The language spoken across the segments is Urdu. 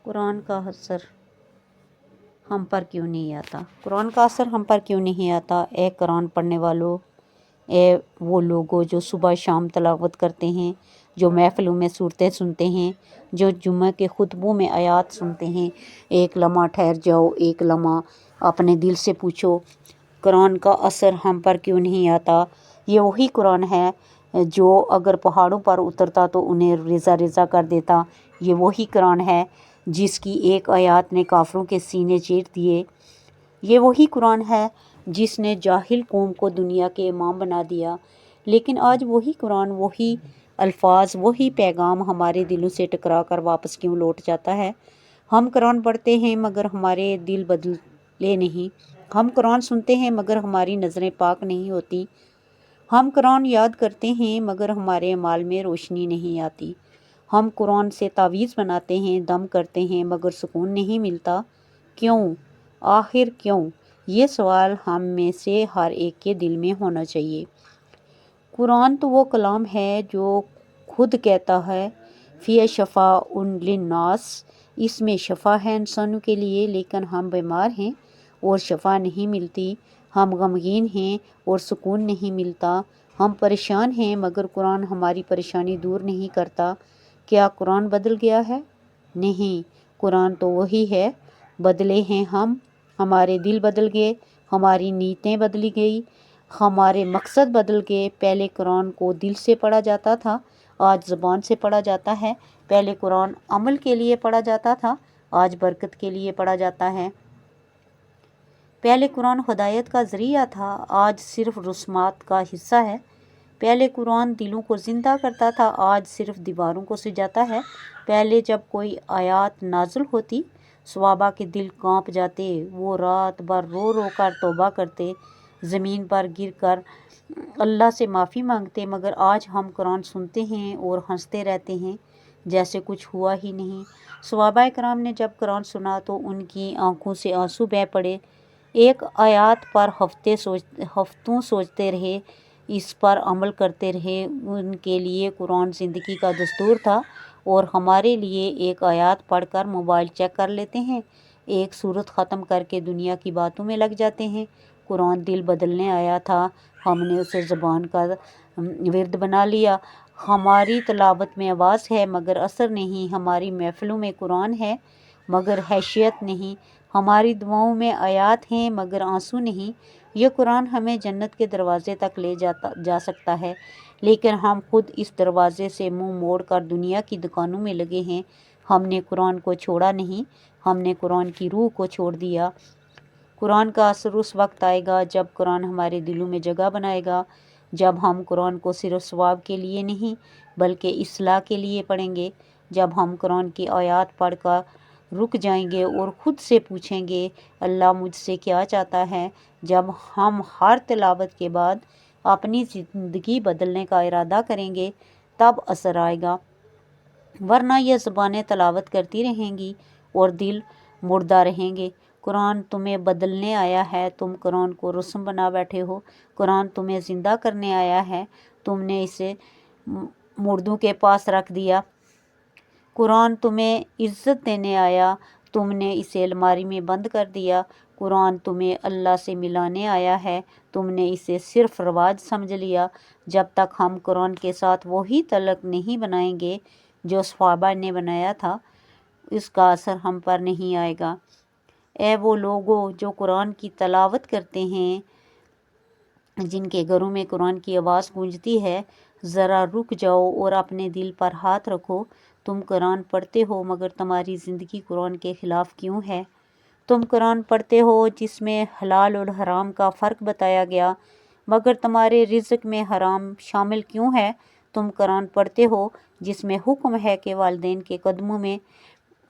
قرآن کا اثر ہم پر کیوں نہیں آتا؟ قرآن کا اثر ہم پر کیوں نہیں آتا؟ اے قرآن پڑھنے والوں، اے وہ لوگوں جو صبح شام تلاوت کرتے ہیں، جو محفلوں میں صورتیں سنتے ہیں، جو جمعہ کے خطبوں میں آیات سنتے ہیں، ایک لمحہ ٹھہر جاؤ، ایک لمحہ اپنے دل سے پوچھو، قرآن کا اثر ہم پر کیوں نہیں آتا؟ یہ وہی قرآن ہے جو اگر پہاڑوں پر اترتا تو انہیں ریزہ ریزہ کر دیتا۔ یہ وہی قرآن ہے جس کی ایک آیات نے کافروں کے سینے چیر دیے۔ یہ وہی قرآن ہے جس نے جاہل قوم کو دنیا کے امام بنا دیا۔ لیکن آج وہی قرآن، وہی الفاظ، وہی پیغام ہمارے دلوں سے ٹکرا کر واپس کیوں لوٹ جاتا ہے؟ ہم قرآن پڑھتے ہیں مگر ہمارے دل بدلے نہیں۔ ہم قرآن سنتے ہیں مگر ہماری نظریں پاک نہیں ہوتی۔ ہم قرآن یاد کرتے ہیں مگر ہمارے اعمال میں روشنی نہیں آتی۔ ہم قرآن سے تعویذ بناتے ہیں، دم کرتے ہیں مگر سکون نہیں ملتا۔ کیوں؟ آخر کیوں؟ یہ سوال ہم میں سے ہر ایک کے دل میں ہونا چاہیے۔ قرآن تو وہ کلام ہے جو خود کہتا ہے فیہ شفاء للناس، اس میں شفا ہے انسانوں کے لیے، لیکن ہم بیمار ہیں اور شفا نہیں ملتی۔ ہم غمگین ہیں اور سکون نہیں ملتا۔ ہم پریشان ہیں مگر قرآن ہماری پریشانی دور نہیں کرتا۔ کیا قرآن بدل گیا ہے؟ نہیں، قرآن تو وہی ہے، بدلے ہیں ہم، ہمارے دل بدل گئے، ہماری نیتیں بدلی گئی، ہمارے مقصد بدل گئے۔ پہلے قرآن کو دل سے پڑھا جاتا تھا، آج زبان سے پڑھا جاتا ہے۔ پہلے قرآن عمل کے لیے پڑھا جاتا تھا، آج برکت کے لیے پڑھا جاتا ہے۔ پہلے قرآن ہدایت کا ذریعہ تھا، آج صرف رسومات کا حصہ ہے۔ پہلے قرآن دلوں کو زندہ کرتا تھا، آج صرف دیواروں کو سجاتا ہے۔ پہلے جب کوئی آیات نازل ہوتی، صحابہ کے دل کانپ جاتے، وہ رات بھر رو رو کر توبہ کرتے، زمین پر گر کر اللہ سے معافی مانگتے، مگر آج ہم قرآن سنتے ہیں اور ہنستے رہتے ہیں جیسے کچھ ہوا ہی نہیں۔ صحابہ کرام نے جب قرآن سنا تو ان کی آنکھوں سے آنسو بہہ پڑے، ایک آیات پر ہفتوں سوچتے رہے، اس پر عمل کرتے رہے۔ ان کے لیے قرآن زندگی کا دستور تھا، اور ہمارے لیے ایک آیات پڑھ کر موبائل چیک کر لیتے ہیں، ایک سورت ختم کر کے دنیا کی باتوں میں لگ جاتے ہیں۔ قرآن دل بدلنے آیا تھا، ہم نے اسے زبان کا ورد بنا لیا۔ ہماری تلاوت میں آواز ہے مگر اثر نہیں، ہماری محفلوں میں قرآن ہے مگر حیثیت نہیں، ہماری دعاؤں میں آیات ہیں مگر آنسو نہیں۔ یہ قرآن ہمیں جنت کے دروازے تک لے جا سکتا ہے، لیکن ہم خود اس دروازے سے منہ موڑ کر دنیا کی دکانوں میں لگے ہیں۔ ہم نے قرآن کو چھوڑا نہیں، ہم نے قرآن کی روح کو چھوڑ دیا۔ قرآن کا اثر اس وقت آئے گا جب قرآن ہمارے دلوں میں جگہ بنائے گا، جب ہم قرآن کو صرف ثواب کے لیے نہیں بلکہ اصلاح کے لیے پڑھیں گے، جب ہم قرآن کی آیات پڑھ کر رک جائیں گے اور خود سے پوچھیں گے اللہ مجھ سے کیا چاہتا ہے، جب ہم ہر تلاوت کے بعد اپنی زندگی بدلنے کا ارادہ کریں گے، تب اثر آئے گا، ورنہ یہ زبانیں تلاوت کرتی رہیں گی اور دل مردہ رہیں گے۔ قرآن تمہیں بدلنے آیا ہے، تم قرآن کو رسم بنا بیٹھے ہو۔ قرآن تمہیں زندہ کرنے آیا ہے، تم نے اسے مردوں کے پاس رکھ دیا۔ قرآن تمہیں عزت دینے آیا، تم نے اسے الماری میں بند کر دیا۔ قرآن تمہیں اللہ سے ملانے آیا ہے، تم نے اسے صرف رواج سمجھ لیا۔ جب تک ہم قرآن کے ساتھ وہی تعلق نہیں بنائیں گے جو صحابہ نے بنایا تھا، اس کا اثر ہم پر نہیں آئے گا۔ اے وہ لوگوں جو قرآن کی تلاوت کرتے ہیں، جن کے گھروں میں قرآن کی آواز گونجتی ہے، ذرا رک جاؤ اور اپنے دل پر ہاتھ رکھو۔ تم قرآن پڑھتے ہو مگر تمہاری زندگی قرآن کے خلاف کیوں ہے؟ تم قرآن پڑھتے ہو جس میں حلال اور حرام کا فرق بتایا گیا، مگر تمہارے رزق میں حرام شامل کیوں ہے؟ تم قرآن پڑھتے ہو جس میں حکم ہے کہ والدین کے قدموں میں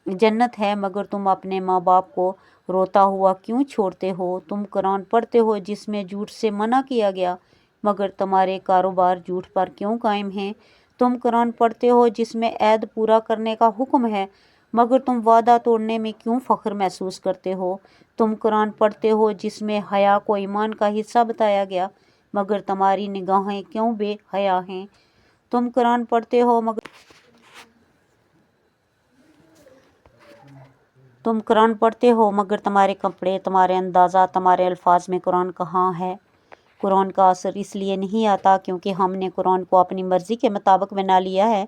جنت ہے، مگر تم اپنے ماں باپ کو روتا ہوا کیوں چھوڑتے ہو؟ تم قرآن پڑھتے ہو جس میں جھوٹ سے منع کیا گیا، مگر تمہارے کاروبار جھوٹ پر کیوں قائم ہیں؟ تم قرآن پڑھتے ہو جس میں عہد پورا کرنے کا حکم ہے، مگر تم وعدہ توڑنے میں کیوں فخر محسوس کرتے ہو؟ تم قرآن پڑھتے ہو جس میں حیا کو ایمان کا حصہ بتایا گیا، مگر تمہاری نگاہیں کیوں بے حیا ہیں؟ تم قرآن پڑھتے ہو مگر تم قرآن پڑھتے ہو مگر تمہارے کپڑے، تمہارے اندازات، تمہارے الفاظ میں قرآن کہاں ہے؟ قرآن کا اثر اس لیے نہیں آتا کیونکہ ہم نے قرآن کو اپنی مرضی کے مطابق بنا لیا ہے۔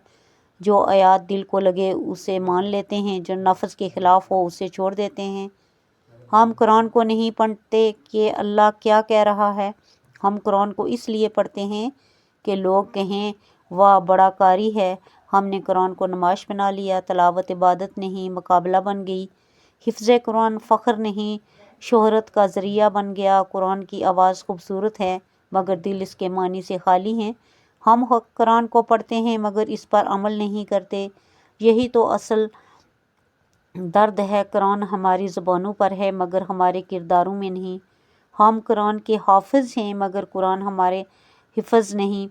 جو آیات دل کو لگے اسے مان لیتے ہیں، جو نفس کے خلاف ہو اسے چھوڑ دیتے ہیں۔ ہم قرآن کو نہیں پڑھتے کہ اللہ کیا کہہ رہا ہے، ہم قرآن کو اس لیے پڑھتے ہیں کہ لوگ کہیں واہ بڑا قاری ہے۔ ہم نے قرآن کو نمائش بنا لیا، تلاوت عبادت نہیں مقابلہ بن گئی، حفظ قرآن فخر نہیں شہرت کا ذریعہ بن گیا۔ قرآن کی آواز خوبصورت ہے مگر دل اس کے معنی سے خالی ہیں۔ ہم قرآن کو پڑھتے ہیں مگر اس پر عمل نہیں کرتے، یہی تو اصل درد ہے۔ قرآن ہماری زبانوں پر ہے مگر ہمارے کرداروں میں نہیں۔ ہم قرآن کے حافظ ہیں مگر قرآن ہمارے حفظ نہیں۔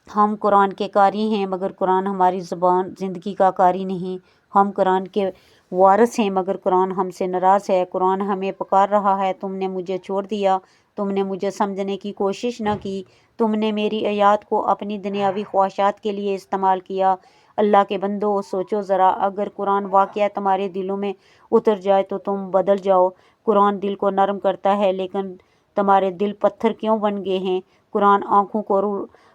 ہم قرآن کے قاری ہیں مگر قرآن ہماری زندگی کا قاری نہیں۔ ہم قرآن کے وارث ہیں مگر قرآن ہم سے ناراض ہے۔ قرآن ہمیں پکار رہا ہے، تم نے مجھے چھوڑ دیا، تم نے مجھے سمجھنے کی کوشش نہ کی، تم نے میری آیات کو اپنی دنیاوی خواہشات کے لیے استعمال کیا۔ اللہ کے بندو سوچو ذرا، اگر قرآن واقعہ تمہارے دلوں میں اتر جائے تو تم بدل جاؤ۔ قرآن دل کو نرم کرتا ہے لیکن تمہارے دل پتھر کیوں بن گئے ہیں؟ قرآن آنکھوں کو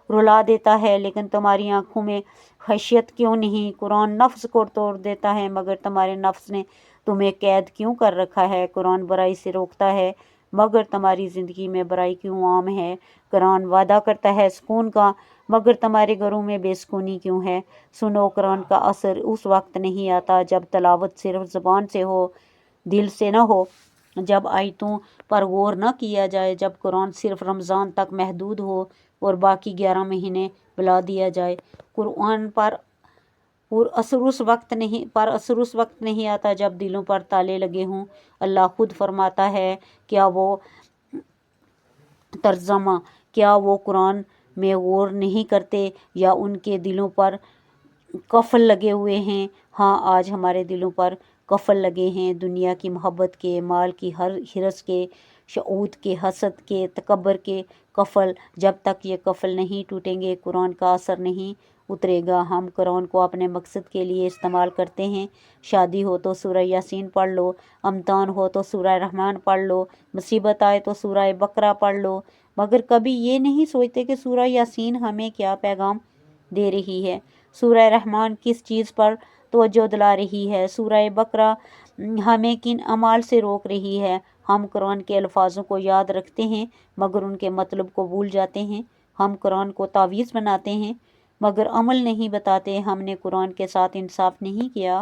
رلا دیتا ہے لیکن تمہاری آنکھوں میں خشیت کیوں نہیں؟ قرآن نفس کو توڑ دیتا ہے مگر تمہارے نفس نے تمہیں قید کیوں کر رکھا ہے؟ قرآن برائی سے روکتا ہے مگر تمہاری زندگی میں برائی کیوں عام ہے؟ قرآن وعدہ کرتا ہے سکون کا مگر تمہارے گھروں میں بے سکونی کیوں ہے؟ سنو، قرآن کا اثر اس وقت نہیں آتا جب تلاوت صرف زبان سے ہو، دل سے نہ ہو، جب آیتوں پر غور نہ کیا جائے، جب قرآن صرف رمضان تک محدود ہو اور باقی 11 مہینے بلا دیا جائے۔ قرآن پر اثر اس وقت نہیں آتا جب دلوں پر تالے لگے ہوں۔ اللہ خود فرماتا ہے، کیا وہ قرآن میں غور نہیں کرتے یا ان کے دلوں پر قفل لگے ہوئے ہیں؟ ہاں، آج ہمارے دلوں پر قفل لگے ہیں، دنیا کی محبت کے، مال کی ہرس کے، شہوت کے، حسد کے، تکبر کے قفل۔ جب تک یہ قفل نہیں ٹوٹیں گے قرآن کا اثر نہیں اترے گا۔ ہم قرآن کو اپنے مقصد کے لیے استعمال کرتے ہیں۔ شادی ہو تو سورہ یاسین پڑھ لو، امتحان ہو تو سورہ رحمان پڑھ لو، مصیبت آئے تو سورہ بقرہ پڑھ لو، مگر کبھی یہ نہیں سوچتے کہ سورہ یاسین ہمیں کیا پیغام دے رہی ہے، سورہ رحمان کس چیز پر توجہ دلا رہی ہے، سورہ بقرہ ہمیں کن اعمال سے روک رہی ہے۔ ہم قرآن کے الفاظوں کو یاد رکھتے ہیں مگر ان کے مطلب کو بھول جاتے ہیں۔ ہم قرآن کو تعویذ بناتے ہیں مگر عمل نہیں بتاتے۔ ہم نے قرآن کے ساتھ انصاف نہیں کیا،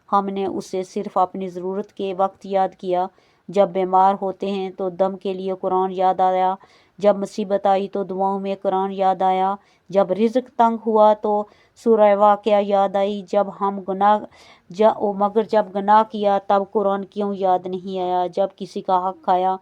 ہم نے اسے صرف اپنی ضرورت کے وقت یاد کیا۔ جب بیمار ہوتے ہیں تو دم کے لیے قرآن یاد آیا، جب مصیبت آئی تو دعاؤں میں قرآن یاد آیا، جب رزق تنگ ہوا تو سورہ واقعہ یاد آئی، مگر جب گناہ کیا تب قرآن کیوں یاد نہیں آیا؟ جب کسی کا حق کھایا،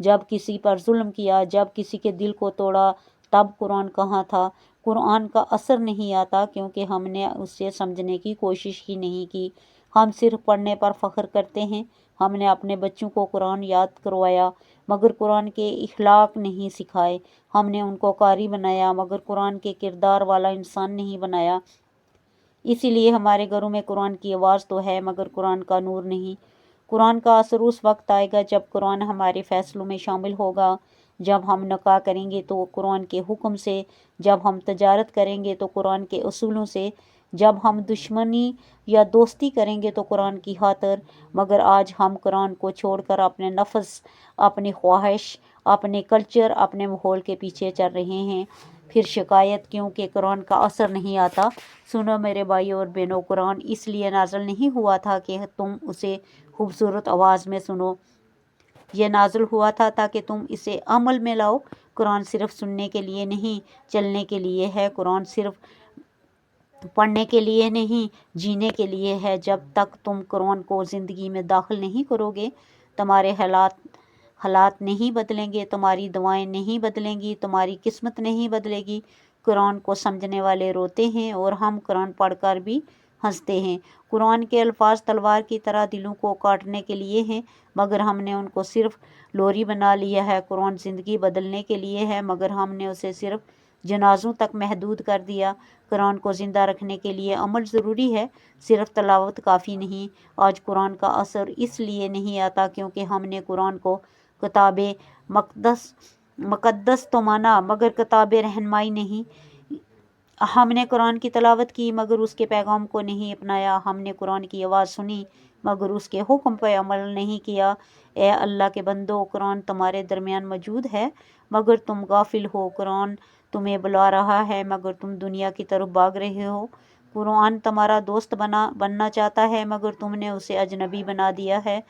جب کسی پر ظلم کیا، جب کسی کے دل کو توڑا تب قرآن کہاں تھا؟ قرآن کا اثر نہیں آتا کیونکہ ہم نے اسے سمجھنے کی کوشش ہی نہیں کی۔ ہم صرف پڑھنے پر فخر کرتے ہیں۔ ہم نے اپنے بچوں کو قرآن یاد کروایا مگر قرآن کے اخلاق نہیں سکھائے۔ ہم نے ان کو قاری بنایا مگر قرآن کے کردار والا انسان نہیں بنایا۔ اسی لیے ہمارے گھروں میں قرآن کی آواز تو ہے مگر قرآن کا نور نہیں۔ قرآن کا اثر اس وقت آئے گا جب قرآن ہمارے فیصلوں میں شامل ہوگا، جب ہم نکاح کریں گے تو قرآن کے حکم سے، جب ہم تجارت کریں گے تو قرآن کے اصولوں سے، جب ہم دشمنی یا دوستی کریں گے تو قرآن کی خاطر۔ مگر آج ہم قرآن کو چھوڑ کر اپنے نفس، اپنی خواہش، اپنے کلچر، اپنے ماحول کے پیچھے چل رہے ہیں۔ پھر شکایت کیوں کہ قرآن کا اثر نہیں آتا؟ سنو میرے بھائیو اور بہنو، قرآن اس لیے نازل نہیں ہوا تھا کہ تم اسے خوبصورت آواز میں سنو، یہ نازل ہوا تھا تاکہ تم اسے عمل میں لاؤ۔ قرآن صرف سننے کے لیے نہیں، چلنے کے لیے ہے۔ قرآن صرف پڑھنے کے لیے نہیں، جینے کے لیے ہے۔ جب تک تم قرآن کو زندگی میں داخل نہیں کرو گے تمہارے حالات نہیں بدلیں گے، تمہاری دعائیں نہیں بدلیں گی، تمہاری قسمت نہیں بدلے گی۔ قرآن کو سمجھنے والے روتے ہیں اور ہم قرآن پڑھ کر بھی ہنستے ہیں۔ قرآن کے الفاظ تلوار کی طرح دلوں کو کاٹنے کے لیے ہیں مگر ہم نے ان کو صرف لوری بنا لیا ہے۔ قرآن زندگی بدلنے کے لیے ہے مگر ہم نے اسے صرف جنازوں تک محدود کر دیا۔ قرآن کو زندہ رکھنے کے لیے عمل ضروری ہے، صرف تلاوت کافی نہیں۔ آج قرآن کا اثر اس لیے نہیں آتا کیونکہ ہم نے قرآن کو کتاب مقدس تو مانا مگر کتاب رہنمائی نہیں۔ ہم نے قرآن کی تلاوت کی مگر اس کے پیغام کو نہیں اپنایا۔ ہم نے قرآن کی آواز سنی مگر اس کے حکم پہ عمل نہیں کیا۔ اے اللہ کے بندو، قرآن تمہارے درمیان موجود ہے مگر تم غافل ہو۔ قرآن تمہیں بلا رہا ہے مگر تم دنیا کی طرف بھاگ رہے ہو۔ قرآن تمہارا دوست بننا چاہتا ہے مگر تم نے اسے اجنبی بنا دیا ہے۔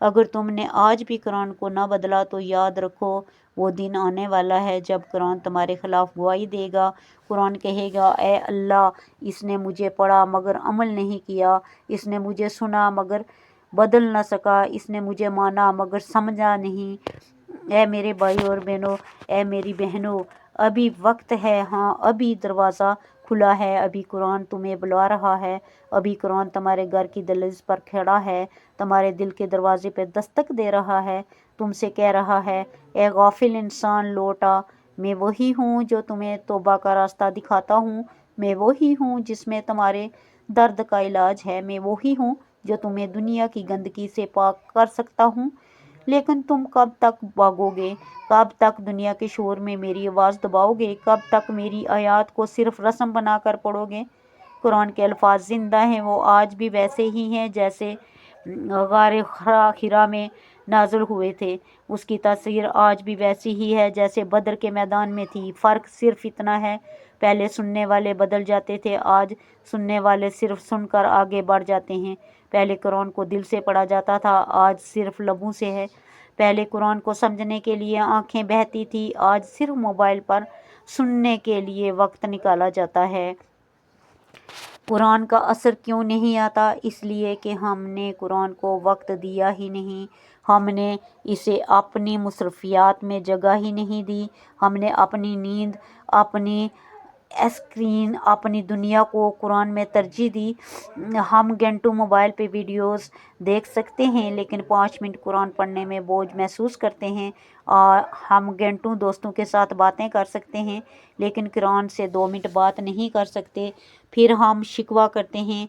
اگر تم نے آج بھی قرآن کو نہ بدلا تو یاد رکھو وہ دن آنے والا ہے جب قرآن تمہارے خلاف گواہی دے گا۔ قرآن کہے گا، اے اللہ، اس نے مجھے پڑھا مگر عمل نہیں کیا، اس نے مجھے سنا مگر بدل نہ سکا، اس نے مجھے مانا مگر سمجھا نہیں۔ اے میرے بھائی اور بہنوں، اے میری بہنوں، ابھی وقت ہے، ہاں ابھی دروازہ کھلا ہے، ابھی قرآن تمہیں بلا رہا ہے، ابھی قرآن تمہارے گھر کی دہلیز پر کھڑا ہے، تمہارے دل کے دروازے پہ دستک دے رہا ہے، تم سے کہہ رہا ہے، اے غافل انسان لوٹ آ، میں وہی ہوں جو تمہیں توبہ کا راستہ دکھاتا ہوں، میں وہی ہوں جس میں تمہارے درد کا علاج ہے، میں وہی ہوں جو تمہیں دنیا کی گندگی سے پاک کر سکتا ہوں۔ لیکن تم کب تک بھاگو گے؟ کب تک دنیا کے شور میں میری آواز دباؤ گے؟ کب تک میری آیات کو صرف رسم بنا کر پڑھو گے؟ قرآن کے الفاظ زندہ ہیں، وہ آج بھی ویسے ہی ہیں جیسے غار حرا میں نازل ہوئے تھے۔ اس کی تاثیر آج بھی ویسی ہی ہے جیسے بدر کے میدان میں تھی۔ فرق صرف اتنا ہے، پہلے سننے والے بدل جاتے تھے، آج سننے والے صرف سن کر آگے بڑھ جاتے ہیں۔ پہلے قرآن کو دل سے پڑھا جاتا تھا، آج صرف لبوں سے ہے۔ پہلے قرآن کو سمجھنے کے لیے آنکھیں بہتی تھی، آج صرف موبائل پر سننے کے لیے وقت نکالا جاتا ہے۔ قرآن کا اثر کیوں نہیں آتا؟ اس لیے کہ ہم نے قرآن کو وقت دیا ہی نہیں، ہم نے اسے اپنی مصروفیات میں جگہ ہی نہیں دی، ہم نے اپنی نیند، اپنی اسکرین، اپنی دنیا کو قرآن میں ترجیح دی۔ ہم گھنٹوں موبائل پہ ویڈیوز دیکھ سکتے ہیں لیکن 5 منٹ قرآن پڑھنے میں بوجھ محسوس کرتے ہیں۔ ہم گھنٹوں دوستوں کے ساتھ باتیں کر سکتے ہیں لیکن قرآن سے 2 منٹ بات نہیں کر سکتے۔ پھر ہم شکوہ کرتے ہیں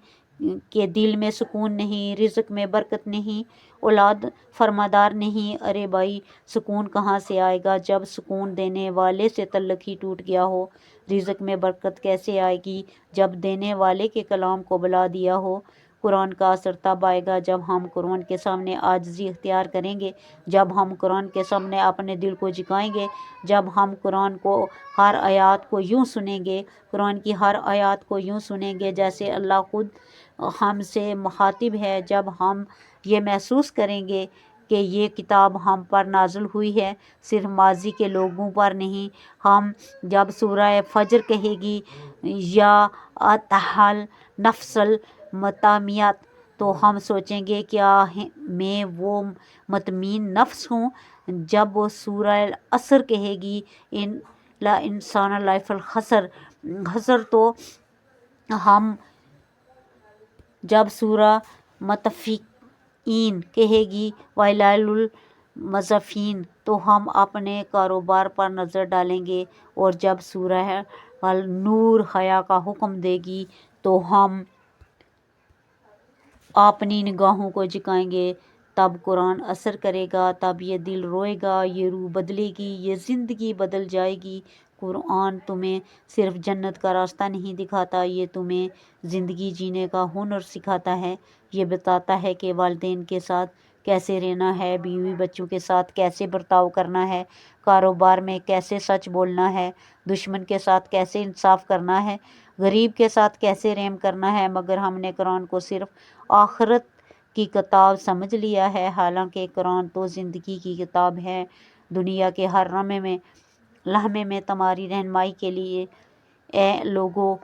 کہ دل میں سکون نہیں، رزق میں برکت نہیں، اولاد فرمادار نہیں۔ ارے بھائی، سکون کہاں سے آئے گا جب سکون دینے والے سے تعلق ہی ٹوٹ گیا ہو؟ رزق میں برکت کیسے آئے گی جب دینے والے کے کلام کو بلا دیا ہو؟ قرآن کا اثر تب آئے گا جب ہم قرآن کے سامنے عاجزی اختیار کریں گے، جب ہم قرآن کے سامنے اپنے دل کو جھکائیں گے، جب ہم قرآن کو ہر آیات کو یوں سنیں گے، قرآن کی ہر آیات کو یوں سنیں گے جیسے اللہ خود ہم سے مخاطب ہے، جب ہم یہ محسوس کریں گے کہ یہ کتاب ہم پر نازل ہوئی ہے، صرف ماضی کے لوگوں پر نہیں۔ ہم جب سورہ فجر کہے گی یا اتحل نفس المطمئنۃ تو ہم سوچیں گے کیا میں وہ مطمئن نفس ہوں؟ جب وہ سورہ العصر کہے گی الانسان لفی خسر تو ہم جب سورہ مطففین کہے گی ویل للمطففین تو ہم اپنے کاروبار پر نظر ڈالیں گے، اور جب سورہ النور حیا کا حکم دے گی تو ہم اپنی نگاہوں کو جھکائیں گے۔ تب قرآن اثر کرے گا، تب یہ دل روئے گا، یہ روح بدلے گی، یہ زندگی بدل جائے گی۔ قرآن تمہیں صرف جنت کا راستہ نہیں دکھاتا، یہ تمہیں زندگی جینے کا ہنر سکھاتا ہے۔ یہ بتاتا ہے کہ والدین کے ساتھ کیسے رہنا ہے، بیوی بچوں کے ساتھ کیسے برتاؤ کرنا ہے، کاروبار میں کیسے سچ بولنا ہے، دشمن کے ساتھ کیسے انصاف کرنا ہے، غریب کے ساتھ کیسے رحم کرنا ہے۔ مگر ہم نے قرآن کو صرف آخرت کی کتاب سمجھ لیا ہے، حالانکہ قرآن تو زندگی کی کتاب ہے، دنیا کے ہر لمحے میں تمہاری رہنمائی کے لیے۔ اے لوگو،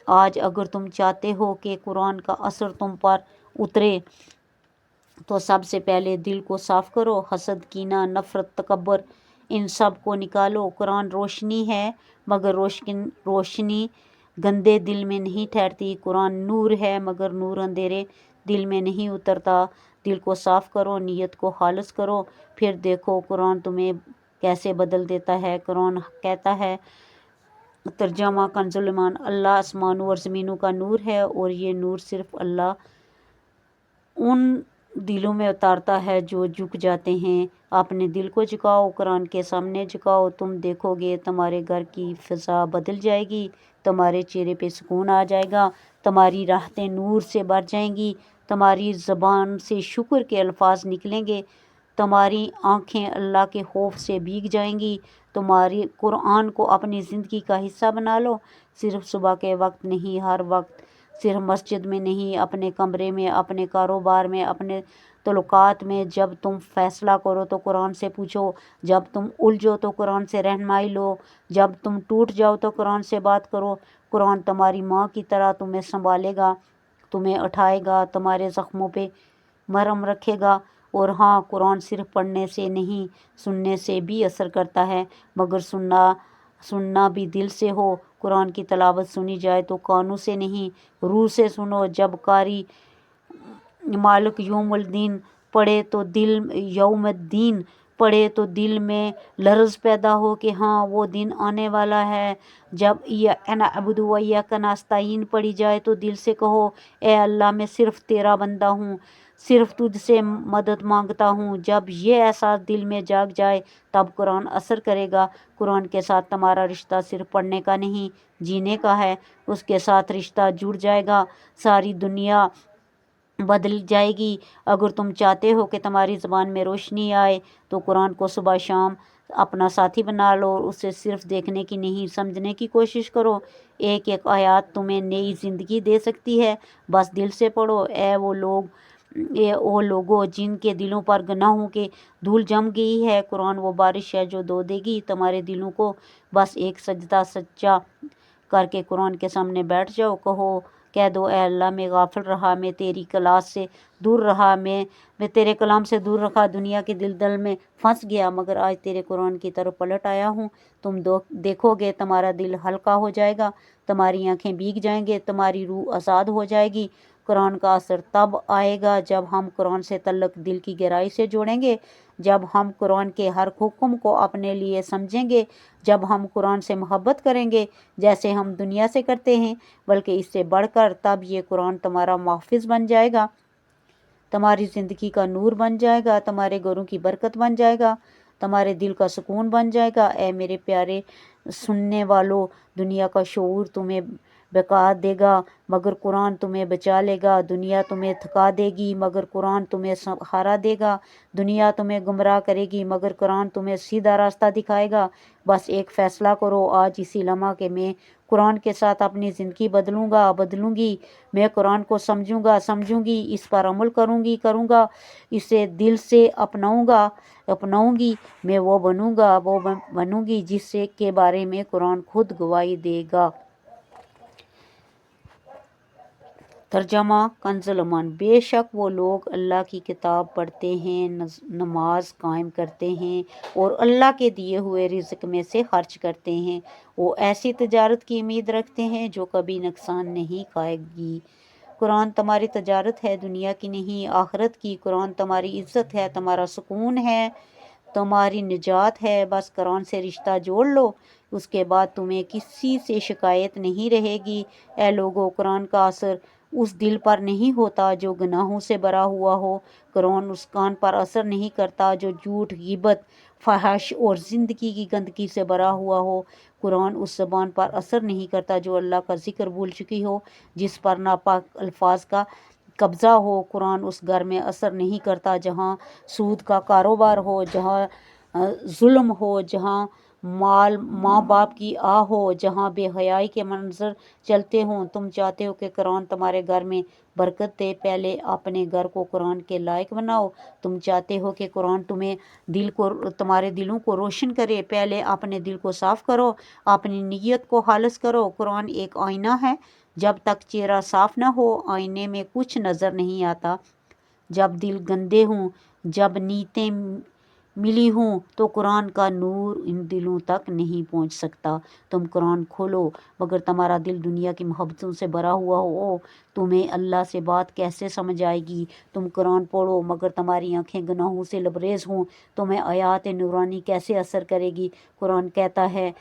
آج اگر تم چاہتے ہو کہ قرآن کا اثر تم پر اترے تو سب سے پہلے دل کو صاف کرو، حسد، کینہ، نفرت، تکبر، ان سب کو نکالو۔ قرآن روشنی ہے مگر روشنی گندے دل میں نہیں ٹھہرتی، قرآن نور ہے مگر نور اندھیرے دل میں نہیں اترتا۔ دل کو صاف کرو، نیت کو خالص کرو، پھر دیکھو قرآن تمہیں کیسے بدل دیتا ہے۔ قرآن کہتا ہے ترجمہ کنزُ الایمان، اللہ آسمانوں اور زمینوں کا نور ہے، اور یہ نور صرف اللہ ان دلوں میں اتارتا ہے جو جھک جاتے ہیں۔ اپنے دل کو جھکاؤ، قرآن کے سامنے جھکاؤ، تم دیکھو گے تمہارے گھر کی فضا بدل جائے گی، تمہارے چہرے پہ سکون آ جائے گا، تمہاری راحتیں نور سے بھر جائیں گی، تمہاری زبان سے شکر کے الفاظ نکلیں گے، تمہاری آنکھیں اللہ کے خوف سے بھیگ جائیں گی۔ تمہاری قرآن کو اپنی زندگی کا حصہ بنا لو، صرف صبح کے وقت نہیں، ہر وقت، صرف مسجد میں نہیں، اپنے کمرے میں، اپنے کاروبار میں، اپنے تعلقات میں۔ جب تم فیصلہ کرو تو قرآن سے پوچھو، جب تم الجھو تو قرآن سے رہنمائی لو، جب تم ٹوٹ جاؤ تو قرآن سے بات کرو۔ قرآن تمہاری ماں کی طرح تمہیں سنبھالے گا، تمہیں اٹھائے گا، تمہارے زخموں پہ مرہم رکھے گا۔ اور ہاں، قرآن صرف پڑھنے سے نہیں، سننے سے بھی اثر کرتا ہے، مگر سننا بھی دل سے ہو۔ قرآن کی تلاوت سنی جائے تو کانوں سے نہیں، روح سے سنو۔ جب قاری مالک یوم الدین پڑھے تو دل میں لرز پیدا ہو کہ ہاں، وہ دن آنے والا ہے۔ جب ایاک نعبد و ایاک نستعین پڑھی جائے تو دل سے کہو، اے اللہ، میں صرف تیرا بندہ ہوں، صرف تجھ سے مدد مانگتا ہوں۔ جب یہ احساس دل میں جاگ جائے تب قرآن اثر کرے گا۔ قرآن کے ساتھ تمہارا رشتہ صرف پڑھنے کا نہیں، جینے کا ہے۔ اس کے ساتھ رشتہ جڑ جائے گا، ساری دنیا بدل جائے گی۔ اگر تم چاہتے ہو کہ تمہاری زبان میں روشنی آئے تو قرآن کو صبح شام اپنا ساتھی بنا لو، اسے صرف دیکھنے کی نہیں، سمجھنے کی کوشش کرو۔ ایک ایک آیات تمہیں نئی زندگی دے سکتی ہے، بس دل سے پڑھو۔ اے وہ لوگوں جن کے دلوں پر گناہوں کے دھول جم گئی ہے، قرآن وہ بارش ہے جو دھو دے گی تمہارے دلوں کو۔ بس ایک سجدہ سچا کر کے قرآن کے سامنے بیٹھ جاؤ، کہہ دو، اے اللہ، میں غافل رہا، میں تیری کلاس سے دور رہا، میں تیرے کلام سے دور رکھا، دنیا کے دلدل میں پھنس گیا، مگر آج تیرے قرآن کی طرف پلٹ آیا ہوں۔ تم دیکھو گے تمہارا دل ہلکا ہو جائے گا، تمہاری آنکھیں بھیگ جائیں گے، تمہاری روح آزاد ہو جائے گی۔ قرآن کا اثر تب آئے گا جب ہم قرآن سے تعلق دل کی گہرائی سے جوڑیں گے، جب ہم قرآن کے ہر حکم کو اپنے لیے سمجھیں گے، جب ہم قرآن سے محبت کریں گے جیسے ہم دنیا سے کرتے ہیں، بلکہ اس سے بڑھ کر۔ تب یہ قرآن تمہارا محافظ بن جائے گا، تمہاری زندگی کا نور بن جائے گا، تمہارے گھروں کی برکت بن جائے گا، تمہارے دل کا سکون بن جائے گا۔ اے میرے پیارے سننے والوں، دنیا کا شعور تمہیں بہکا دے گا مگر قرآن تمہیں بچا لے گا، دنیا تمہیں تھکا دے گی مگر قرآن تمہیں سہارا دے گا، دنیا تمہیں گمراہ کرے گی مگر قرآن تمہیں سیدھا راستہ دکھائے گا۔ بس ایک فیصلہ کرو آج اسی لمحہ کہ میں قرآن کے ساتھ اپنی زندگی بدلوں گی، میں قرآن کو سمجھوں گی، اس پر عمل کروں گا، اسے دل سے اپناؤں گی، میں وہ بنوں گی جس کے بارے میں قرآن خود گواہی دے گا۔ ترجمہ کنز الایمان، بے شک وہ لوگ اللہ کی کتاب پڑھتے ہیں، نماز قائم کرتے ہیں اور اللہ کے دیے ہوئے رزق میں سے خرچ کرتے ہیں، وہ ایسی تجارت کی امید رکھتے ہیں جو کبھی نقصان نہیں کھائے گی۔ قرآن تمہاری تجارت ہے، دنیا کی نہیں، آخرت کی۔ قرآن تمہاری عزت ہے، تمہارا سکون ہے، تمہاری نجات ہے۔ بس قرآن سے رشتہ جوڑ لو، اس کے بعد تمہیں کسی سے شکایت نہیں رہے گی۔ اے لوگو، قرآن کا اثر اس دل پر نہیں ہوتا جو گناہوں سے بھرا ہوا ہو، قرآن اس کان پر اثر نہیں کرتا جو جھوٹ، غیبت، فحش اور زندگی کی گندگی سے بھرا ہوا ہو، قرآن اس زبان پر اثر نہیں کرتا جو اللہ کا ذکر بھول چکی ہو، جس پر ناپاک الفاظ کا قبضہ ہو، قرآن اس گھر میں اثر نہیں کرتا جہاں سود کا کاروبار ہو، جہاں ظلم ہو، جہاں ماں باپ کی آہ ہو، جہاں بے حیائی کے منظر چلتے ہوں۔ تم چاہتے ہو کہ قرآن تمہارے گھر میں برکت دے، پہلے اپنے گھر کو قرآن کے لائق بناؤ۔ تم چاہتے ہو کہ قرآن تمہارے دلوں کو روشن کرے، پہلے اپنے دل کو صاف کرو، اپنی نیت کو خالص کرو۔ قرآن ایک آئینہ ہے، جب تک چہرہ صاف نہ ہو آئینے میں کچھ نظر نہیں آتا، جب دل گندے ہوں، جب نیتیں ملی ہوں تو قرآن کا نور ان دلوں تک نہیں پہنچ سکتا۔ تم قرآن کھولو مگر تمہارا دل دنیا کی محبتوں سے بھرا ہوا ہو تمہیں اللہ سے بات کیسے سمجھ آئے گی؟ تم قرآن پڑھو مگر تمہاری آنکھیں گناہوں سے لبریز ہوں، تمہیں آیات نورانی کیسے اثر کرے گی؟ قرآن کہتا ہے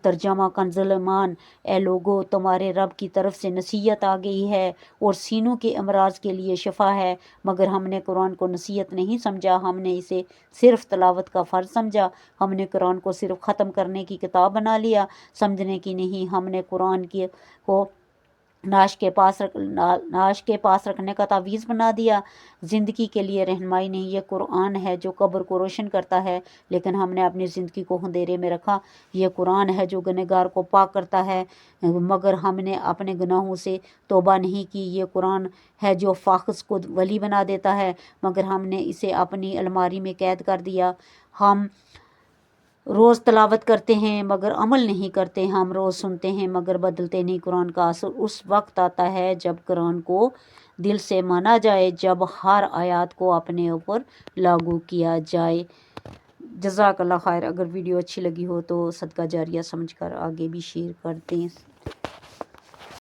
ترجمہ کنز ایمان، اے لوگو تمہارے رب کی طرف سے نصیحت آ گئی ہے اور سینوں کے امراض کے لیے شفا ہے، مگر ہم نے قرآن کو نصیحت نہیں سمجھا، ہم نے اسے صرف تلاوت کا فرض سمجھا، ہم نے قرآن کو صرف ختم کرنے کی کتاب بنا لیا، سمجھنے کی نہیں۔ ہم نے قرآن کو ناش کے پاس رکھنے کا تعویذ بنا دیا، زندگی کے لیے رہنمائی نہیں۔ یہ قرآن ہے جو قبر کو روشن کرتا ہے، لیکن ہم نے اپنی زندگی کو اندھیرے میں رکھا۔ یہ قرآن ہے جو گنہگار کو پاک کرتا ہے، مگر ہم نے اپنے گناہوں سے توبہ نہیں کی۔ یہ قرآن ہے جو فاسق کو ولی بنا دیتا ہے، مگر ہم نے اسے اپنی الماری میں قید کر دیا۔ ہم روز تلاوت کرتے ہیں مگر عمل نہیں کرتے، ہم روز سنتے ہیں مگر بدلتے نہیں۔ قرآن کا اثر اس وقت آتا ہے جب قرآن کو دل سے مانا جائے، جب ہر آیات کو اپنے اوپر لاگو کیا جائے۔ جزاک اللہ خیر۔ اگر ویڈیو اچھی لگی ہو تو صدقہ جاریہ سمجھ کر آگے بھی شیئر کر دیں۔